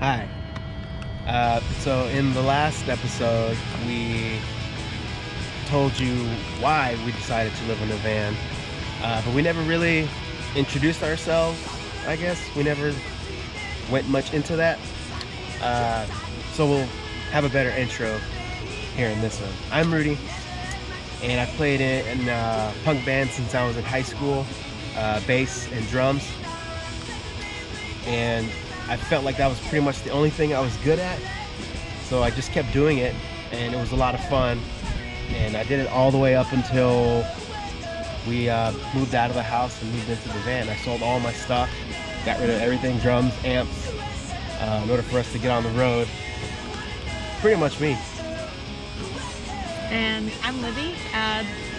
Hi. So in the last episode, we told you why we decided to live in a van, but we never really introduced ourselves, I guess. We never went much into that. So we'll have a better intro here in this one. I'm Rudy, and I've played in punk bands since I was in high school, bass and drums. And I felt like that was pretty much the only thing I was good at, so I just kept doing it, and it was a lot of fun. And I did it all the way up until we moved out of the house and moved into the van. I sold all my stuff, got rid of everything, drums, amps, in order for us to get on the road. Pretty much me. And I'm Libby.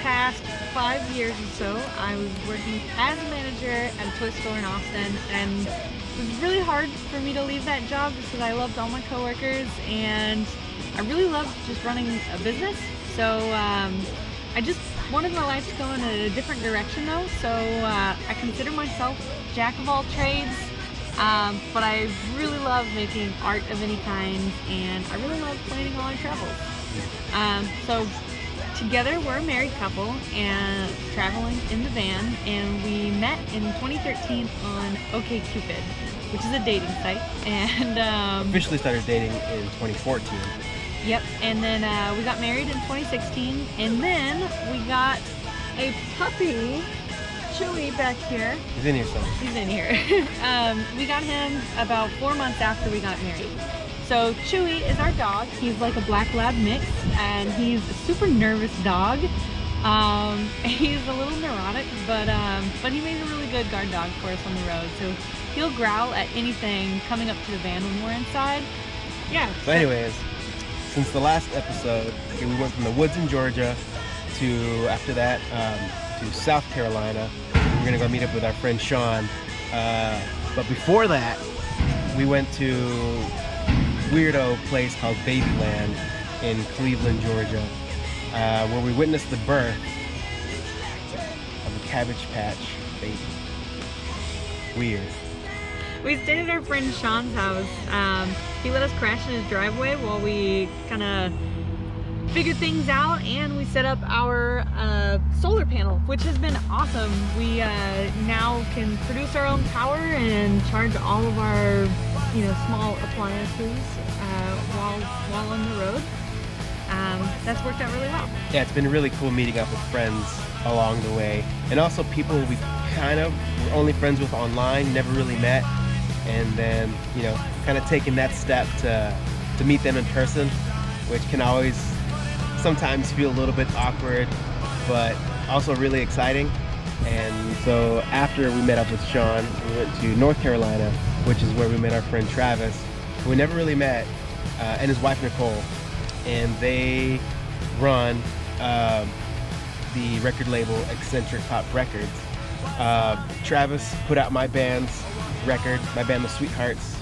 Past 5 years or so, I was working as a manager at a toy store in Austin, and it was really hard for me to leave that job just because I loved all my coworkers and I really loved just running a business. So I just wanted my life to go in a different direction though. So I consider myself jack of all trades, but I really love making art of any kind, and I really love planning all our travels. So together we're a married couple and traveling in the van, and we met in 2013 on OkCupid, which is a dating site, and Officially started dating in 2014. Yep, and then we got married in 2016, and then we got a puppy, Chewy, back here. He's in here somewhere. He's in here. We got him about 4 months after we got married. So Chewy is our dog. He's like a black lab mix, and he's a super nervous dog. He's a little neurotic, but he made a really good guard dog for us on the road. So he'll growl at anything coming up to the van when we're inside. Yeah. So anyways, since the last episode, we went from the woods in Georgia to, after that, to South Carolina. We're gonna go meet up with our friend Sean. But before that, we went to weirdo place called Babyland in Cleveland, Georgia, where we witnessed the birth of a Cabbage Patch baby. Weird. We stayed at our friend Sean's house. He let us crash in his driveway while we kind of figured things out, and we set up our solar panel, which has been awesome. We now can produce our own power and charge all of our small appliances while on the road. That's worked out really well. Yeah, it's been really cool meeting up with friends along the way, and also people we kind of were only friends with online, never really met, and then kind of taking that step to meet them in person, which can always sometimes feel a little bit awkward, but also really exciting. And so after we met up with Sean, we went to North Carolina, which is where we met our friend Travis, who we never really met, and his wife Nicole, and they run the record label Eccentric Pop Records. Travis put out my band's record, my band The Sweethearts.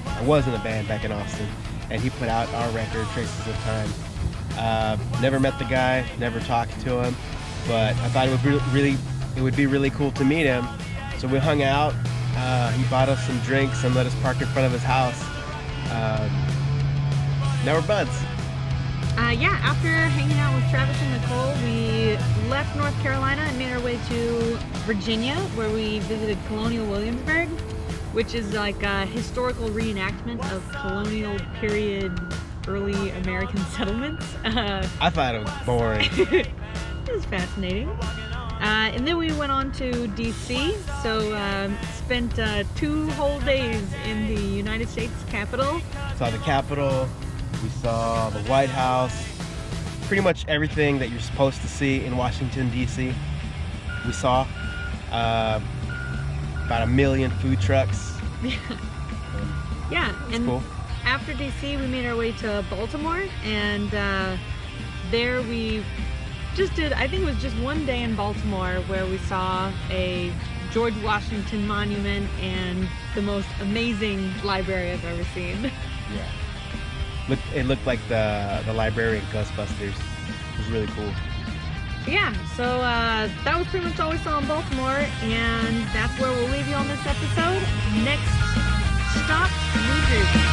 I was in a band back in Austin, and he put out our record, Traces of Time. Never met the guy, never talked to him, but I thought it would be really cool to meet him. So we hung out. He bought us some drinks and let us park in front of his house. Now we're buds. Yeah, after hanging out with Travis and Nicole, we left North Carolina and made our way to Virginia, where we visited Colonial Williamsburg, which is like a historical reenactment of colonial period early American settlements. I thought it was boring. It was fascinating. And then we went on to DC, so spent 2 whole days in the United States Capitol. Saw the Capitol, we saw the White House, pretty much everything that you're supposed to see in Washington, D.C. we saw. About 1 million food trucks. Yeah, and cool. After DC, we made our way to Baltimore, and there we just did, I think it was just 1 day in Baltimore where we saw a George Washington monument and the most amazing library I've ever seen. Yeah. It looked like the library in Ghostbusters. It was really cool. Yeah, so that was pretty much all we saw in Baltimore, and that's where we'll leave you on this episode. Next stop, New Jersey.